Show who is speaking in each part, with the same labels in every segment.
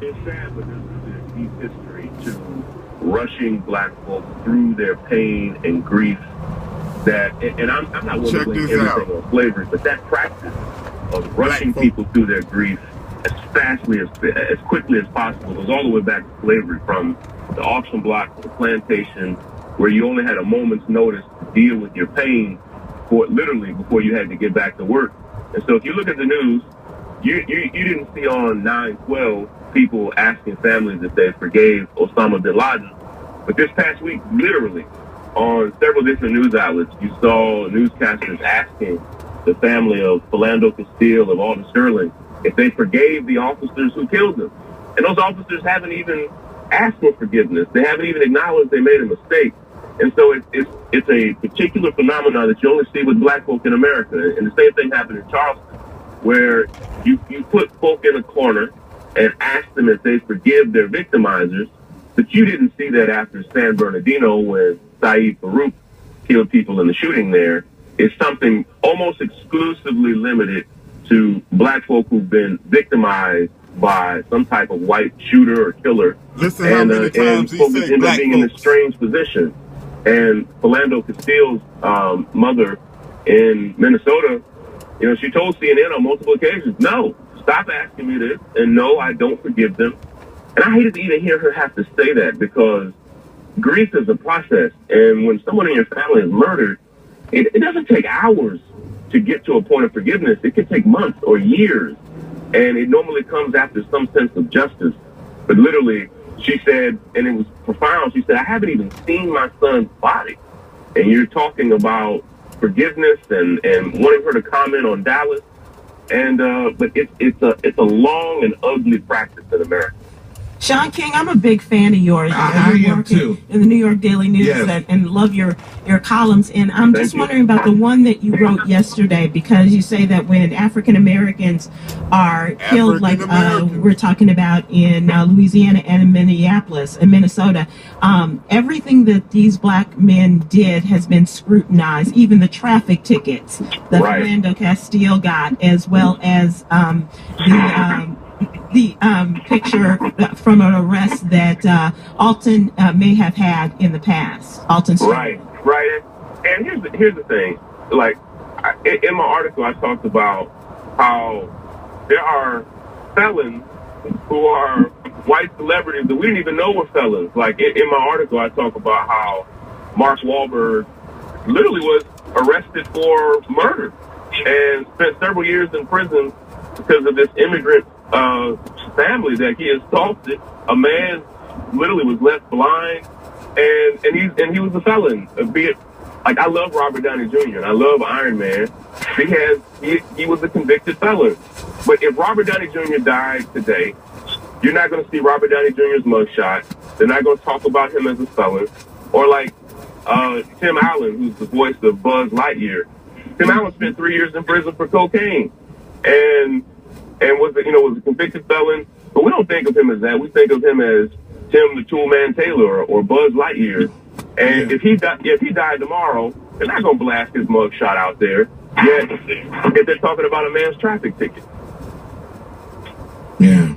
Speaker 1: It's sad, but there's really a deep history to rushing black folks through their pain and grief. That, and I'm not willing to blame everything on slavery, but that practice of rushing people through their grief as quickly as possible goes all the way back to slavery, from the auction block to the plantation, where you only had a moment's notice to deal with your pain literally before you had to get back to work. And so if you look at the news, you didn't see on 9/12 people asking families if they forgave Osama bin Laden. But this past week, literally, on several different news outlets, you saw newscasters asking the family of Philando Castile, of Alden Sterling, if they forgave the officers who killed them. And those officers haven't even asked for forgiveness. They haven't even acknowledged they made a mistake. And so it's a particular phenomenon that you only see with black folk in America. And the same thing happened in Charleston, where you put folk in a corner and ask them if they forgive their victimizers, but you didn't see that after San Bernardino, when Saeed Farouk killed people in the shooting there. It's something almost exclusively limited to black folk who've been victimized by some type of white shooter or killer.
Speaker 2: Listen, how many times he
Speaker 1: folks
Speaker 2: said
Speaker 1: end
Speaker 2: black
Speaker 1: up being
Speaker 2: folks
Speaker 1: in this strange position. And Philando Castile's mother in Minnesota, you know, she told CNN on multiple occasions, no, stop asking me this, and no, I don't forgive them. And I hated to even hear her have to say that, because grief is a process. And when someone in your family is murdered, it doesn't take hours to get to a point of forgiveness. It can take months or years. And it normally comes after some sense of justice. But literally, she said, and it was profound, she said, I haven't even seen my son's body. And you're talking about forgiveness and wanting her to comment on Dallas. And but it's a long and ugly practice in America.
Speaker 3: Sean King, I'm a big fan of yours.
Speaker 4: I am too.
Speaker 3: In the New York Daily News,
Speaker 4: yes.
Speaker 3: and love your columns. And I'm just wondering about the one that you wrote yesterday, because you say that when African Americans are killed, like we're talking about in Louisiana and in Minneapolis and Minnesota, everything that these black men did has been scrutinized, even the traffic tickets that Philando Castile got, as well as the picture from an arrest that Alton may have had in the past. Alton Sterling.
Speaker 1: Right. And here's the thing. Like, in my article, I talked about how there are felons who are white celebrities that we didn't even know were felons. Like, in my article, I talk about how Mark Wahlberg literally was arrested for murder and spent several years in prison because of this immigrant family that he assaulted. A man literally was left blind, and he was a felon. Be it, like, I love Robert Downey Jr. and I love Iron Man. He was a convicted felon. But if Robert Downey Jr. died today, you're not going to see Robert Downey Jr.'s mugshot. They're not going to talk about him as a felon. Or like Tim Allen, who's the voice of Buzz Lightyear. Tim Allen spent 3 years in prison for cocaine, and was a convicted felon. But we don't think of him as that. We think of him as Tim the Toolman Taylor or Buzz Lightyear. And if he died tomorrow, they're not going to blast his mugshot out there. Yet, if they're talking about a man's traffic ticket.
Speaker 4: Yeah.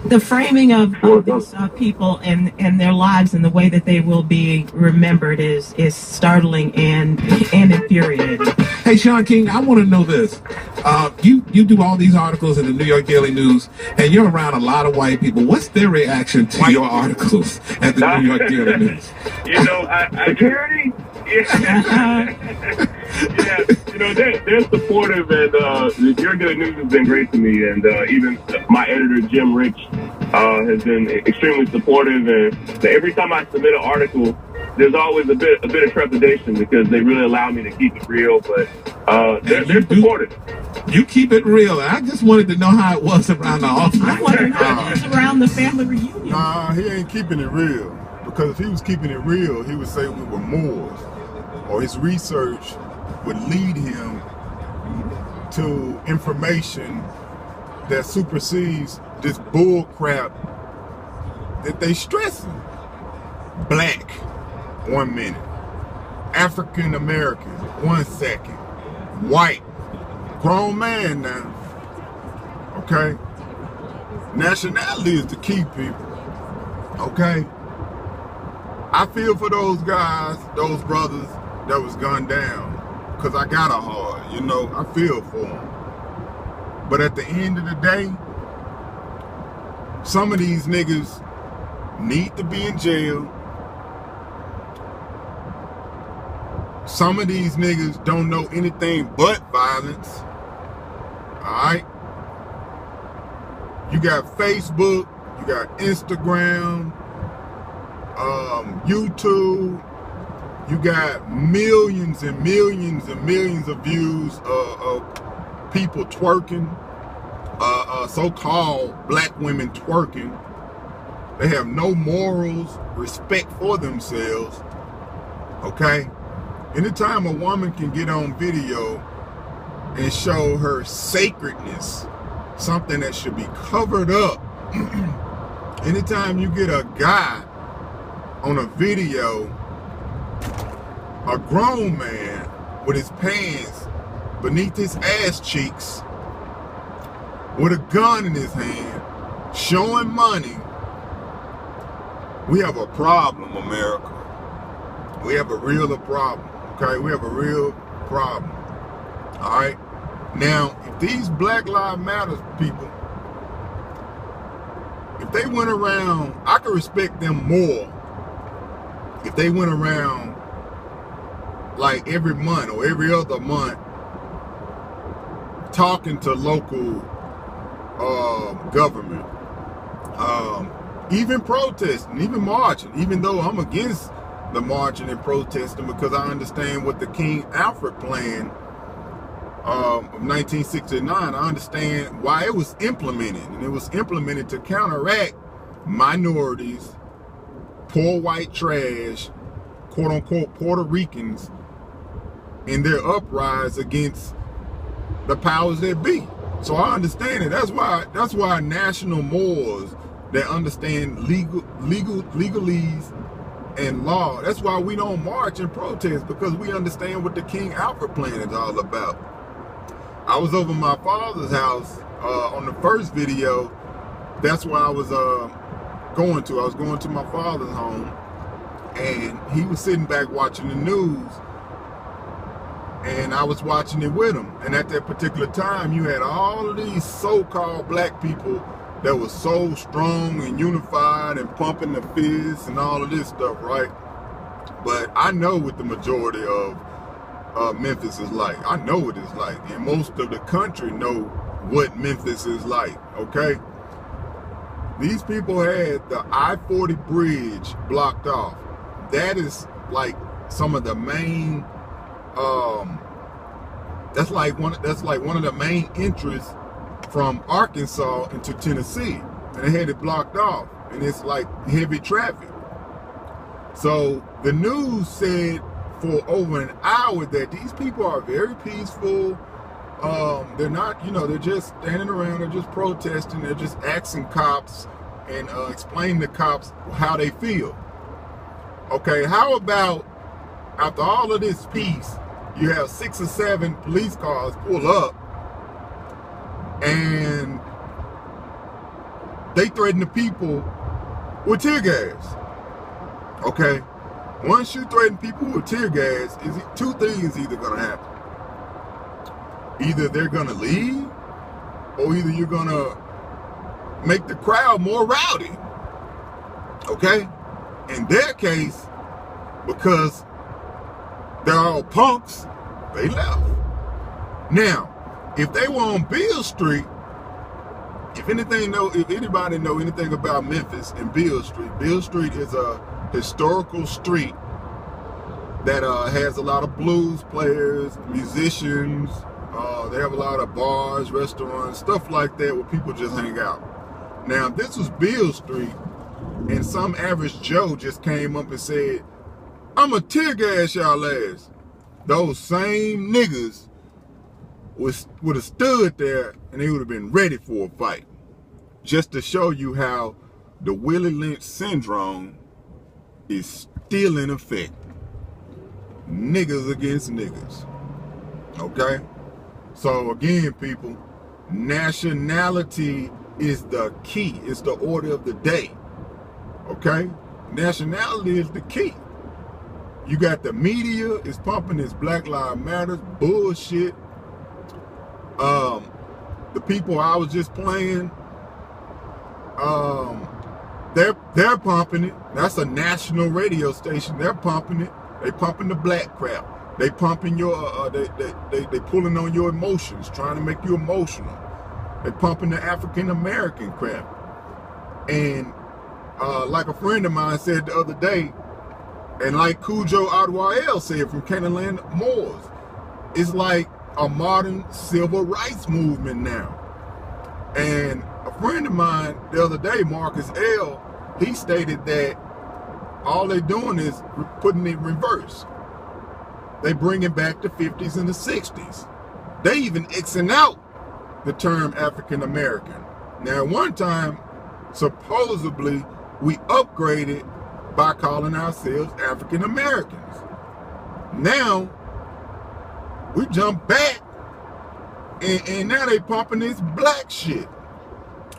Speaker 3: The framing of these people and their lives and the way that they will be remembered is startling and infuriating.
Speaker 4: Hey, Sean King, I want to know this. You do all these articles in the New York Daily News, and you're around a lot of white people. What's their reaction to your articles at the New York Daily News?
Speaker 1: You know, security? Yeah. Yeah, you know, they're supportive, and the New York Daily News has been great to me, and even my editor, Jim Rich, has been extremely supportive, and every time I submit an article, there's always a bit of trepidation because they really allow me to keep it real, but they're supportive.
Speaker 4: You keep it real. I just wanted to know how it was around the office.
Speaker 3: I wonder how it is around the family reunion.
Speaker 2: Nah, he ain't keeping it real, because if he was keeping it real, he would say we were Moors, or his research would lead him to information that supersedes this bull crap that they stressing. Black, 1 minute. African American, 1 second. White, grown man now. Okay? Nationality is the key, people. Okay? I feel for those guys, those brothers that was gunned down, because I got a heart, you know, I feel for them. But at the end of the day, some of these niggas need to be in jail. Some of these niggas don't know anything but violence. Alright? You got Facebook, you got Instagram, YouTube, you got millions and millions and millions of views of people twerking, so-called black women twerking. They have no morals, respect for themselves, okay? Anytime a woman can get on video and show her sacredness, something that should be covered up, anytime you get a guy on a video, a grown man with his pants beneath his ass cheeks, with a gun in his hand, showing money, we have a problem, America. We have a real problem, okay? We have a real problem, all right? Now, if these Black Lives Matter people, if they went around, I could respect them more if they went around like every month or every other month talking to local government, even protesting, even marching, even though I'm against the marching and protesting because I understand what the King Alfred plan of 1969, I understand why it was implemented, and it was implemented to counteract minorities, poor white trash, quote unquote Puerto Ricans, in their uprise against the powers that be. So I understand it. That's why national Moors that understand legalese and law. That's why we don't march and protest, because we understand what the King Alfred plan is all about. I was over my father's house on the first video. That's where I was going to. I was going to my father's home, and he was sitting back watching the news, and I was watching it with him. And at that particular time, you had all of these so-called black people that was so strong and unified and pumping the fists and all of this stuff, right? But I know what the majority of Memphis is like. I know what it's like, and most of the country know what Memphis is like, okay? These people had the I-40 bridge blocked off. That is like some of the main, that's like one of the main entries from Arkansas into Tennessee, and they had it blocked off, and it's like heavy traffic. So the news said for over an hour that these people are very peaceful. They're not, you know, they're just standing around, they're just protesting, they're just asking cops and explaining to cops how they feel. Okay, how about after all of this peace, you have 6 or 7 police cars pull up and they threaten the people with tear gas. Okay, once you threaten people with tear gas, is two things either gonna happen. Either they're gonna leave, or either you're gonna make the crowd more rowdy. Okay? In their case, because they're all punks, they left. Now, if they were on Beale Street, if anybody know anything about Memphis and Beale Street is a historical street that has a lot of blues players, musicians. They have a lot of bars, restaurants, stuff like that where people just hang out. Now, if this was Beale Street and some average Joe just came up and said, "I'm a tear gas y'all ass," those same niggas would have stood there and they would have been ready for a fight. Just to show you how the Willie Lynch syndrome is still in effect. Niggas against niggas. Okay? So again, people, nationality is the key. It's the order of the day. Okay? Nationality is the key. You got the media is pumping this Black Lives Matter bullshit. The people I was just playing, they're pumping it. That's a national radio station. They're pumping it. They pumping the black crap. They pumping your they pulling on your emotions, trying to make you emotional. They pumping the African American crap. And like a friend of mine said the other day, and like Cujo Adwael said from Canaanland Moors, it's like a modern civil rights movement now. And a friend of mine the other day, Marcus L., he stated that all they're doing is putting it in reverse. They bringing back the 50s and the 60s. They even Xing out the term African American. Now, at one time, supposedly, we upgraded by calling ourselves African Americans. Now, we jump back, and now they pumping this black shit.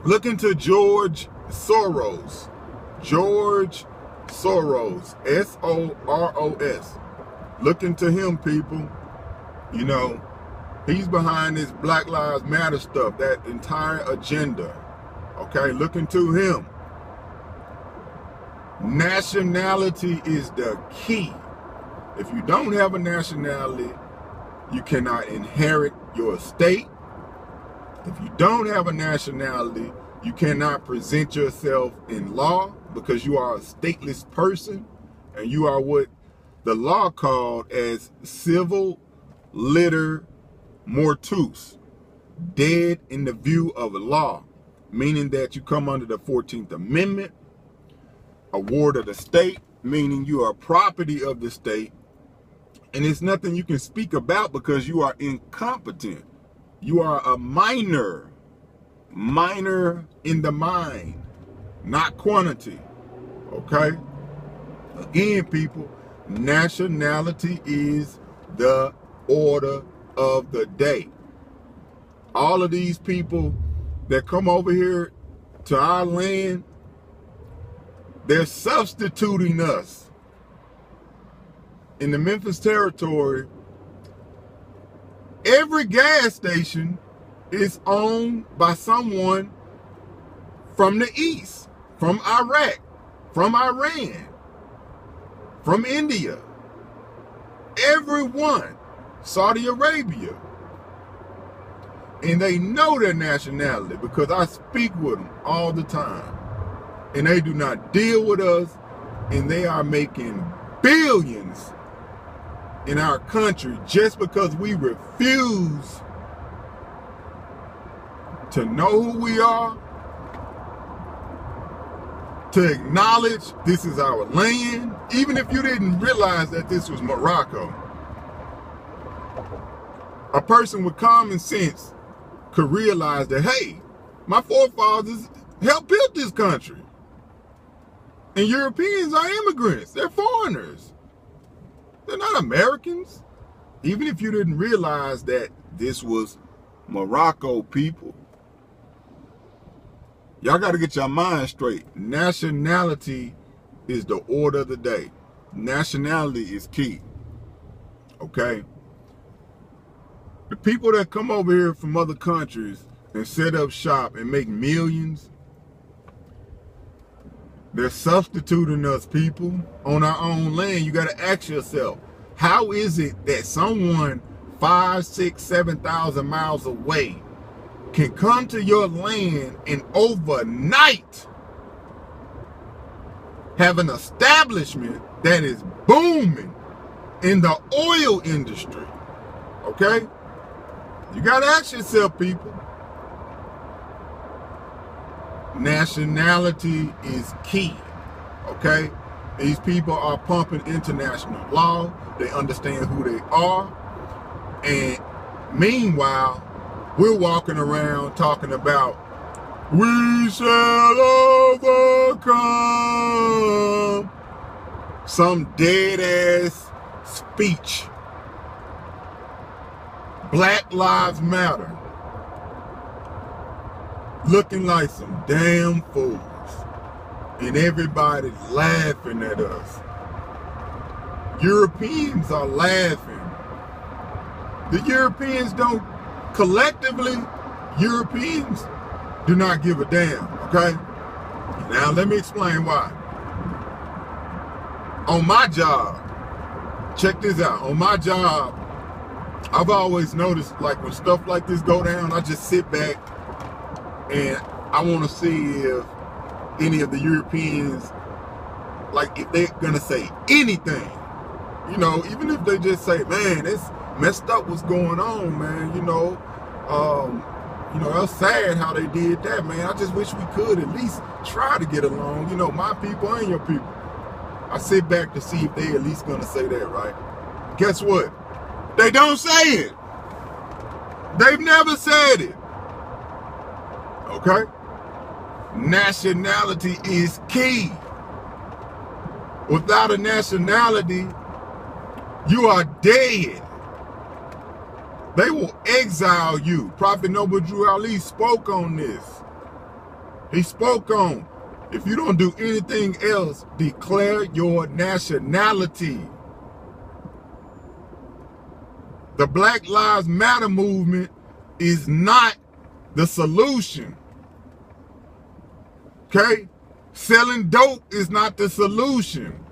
Speaker 2: Look into George Soros. George Soros, S-O-R-O-S. Look into him, people. You know, he's behind this Black Lives Matter stuff, that entire agenda. Okay, look into him. Nationality is the key. If you don't have a nationality, you cannot inherit your estate. If you don't have a nationality, you cannot present yourself in law because you are a stateless person, and you are what the law called as civil liter mortuus, dead in the view of law, meaning that you come under the 14th Amendment, a ward of the state, meaning you are property of the state, and it's nothing you can speak about because you are incompetent. You are a minor in the mind, not quantity. Okay? Again, people, nationality is the order of the day. All of these people that come over here to our land, they're substituting us. In the Memphis territory, every gas station is owned by someone from the East, from Iraq, from Iran, from India. Everyone, Saudi Arabia. And they know their nationality because I speak with them all the time. And they do not deal with us, and they are making billions in our country just because we refuse to know who we are, to acknowledge this is our land, even if you didn't realize that this was Morocco. A person with common sense could realize that, hey, my forefathers helped build this country. And Europeans are immigrants. They're foreigners. They're not Americans. Even if you didn't realize that this was Morocco, people. Y'all got to get your mind straight. Nationality is the order of the day. Nationality is key. Okay? The people that come over here from other countries and set up shop and make millions, they're substituting us, people, on our own land. You got to ask yourself, how is it that someone 5, 6, 7,000 miles away can come to your land and overnight have an establishment that is booming in the oil industry? Okay? You got to ask yourself, people. Nationality is key. Okay? These people are pumping international law. They understand who they are. And meanwhile, we're walking around talking about, we shall overcome. Some dead ass speech. Black Lives Matter. looking like some damn fools. And everybody laughing at us. Europeans are laughing. The Europeans don't, collectively, Europeans do not give a damn, okay? Now let me explain why. On my job, check this out, on my job, I've always noticed, like, when stuff like this go down, I just sit back and I want to see if any of the Europeans, like, if they're gonna say anything, you know, even if they just say, man, it's messed up what's going on, man, you know, that's sad how they did that, man. I just wish we could at least try to get along, you know, my people and your people. I sit back to see if they at least gonna say that, right? Guess what? They don't say it. They've never said it. Okay? Nationality is key. Without a nationality, you are dead. They will exile you. Prophet Noble Drew Ali spoke on this. He spoke on, if you don't do anything else, declare your nationality. The Black Lives Matter movement is not the solution. Okay? Selling dope is not the solution.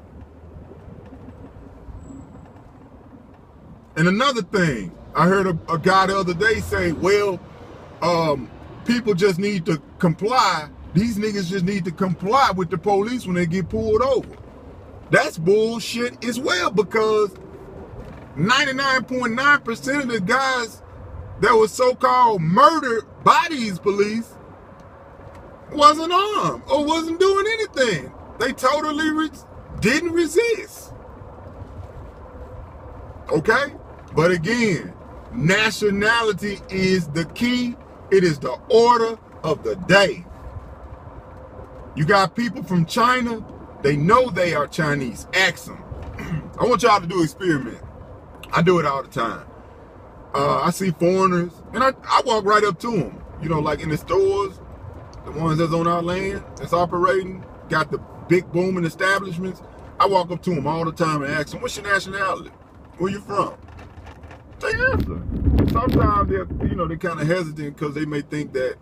Speaker 2: And another thing, I heard a guy the other day say, well, people just need to comply. These niggas just need to comply with the police when they get pulled over. That's bullshit as well, because 99.9% of the guys that were so-called murdered by these police wasn't armed or wasn't doing anything. They totally didn't resist. Okay? But again, nationality is the key. It is the order of the day. You got people from China, they know they are Chinese. Ask them. I want y'all to do an experiment. I do it all the time. I see foreigners, and I walk right up to them. You know, like in the stores, the ones that's on our land, that's operating, got the big booming establishments. I walk up to them all the time and ask them, what's your nationality? Where you from? They answer. Sometimes they're kind of hesitant because they may think that,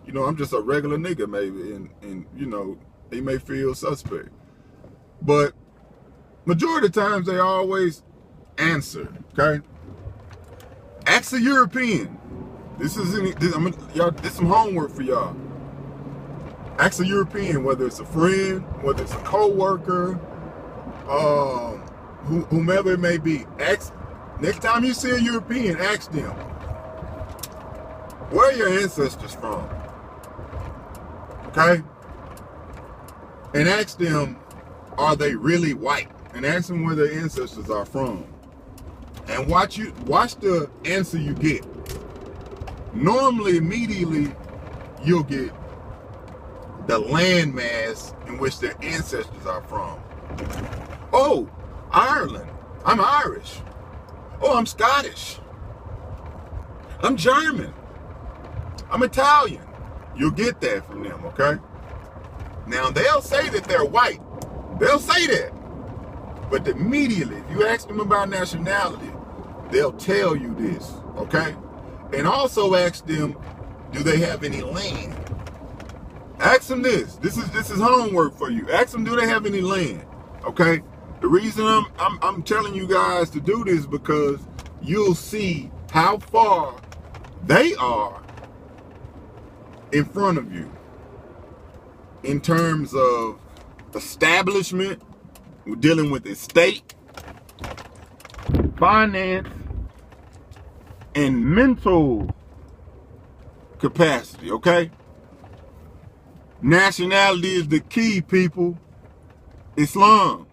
Speaker 2: you know, I'm just a regular nigga maybe, and you know, they may feel suspect. But majority of the times they always answer, okay? Ask a European. This is some homework for y'all. Ask a European, whether it's a friend, whether it's a co-worker, whomever it may be. Next time you see a European, ask them, where are your ancestors from? Okay? And ask them, are they really white? And ask them where their ancestors are from. And watch the answer you get. Normally, immediately, you'll get the landmass in which their ancestors are from. Oh, Ireland. I'm Irish. Oh, I'm Scottish. I'm German. I'm Italian. You'll get that from them, okay? Now, they'll say that they're white. They'll say that. But immediately, if you ask them about nationality, they'll tell you this, okay? And also ask them, do they have any land? Ask them this. This is homework for you. Ask them, do they have any land? Okay? The reason I'm telling you guys to do this because you'll see how far they are in front of you in terms of establishment. We're dealing with estate, finance, and mental capacity, okay? Nationality is the key, people. Islam.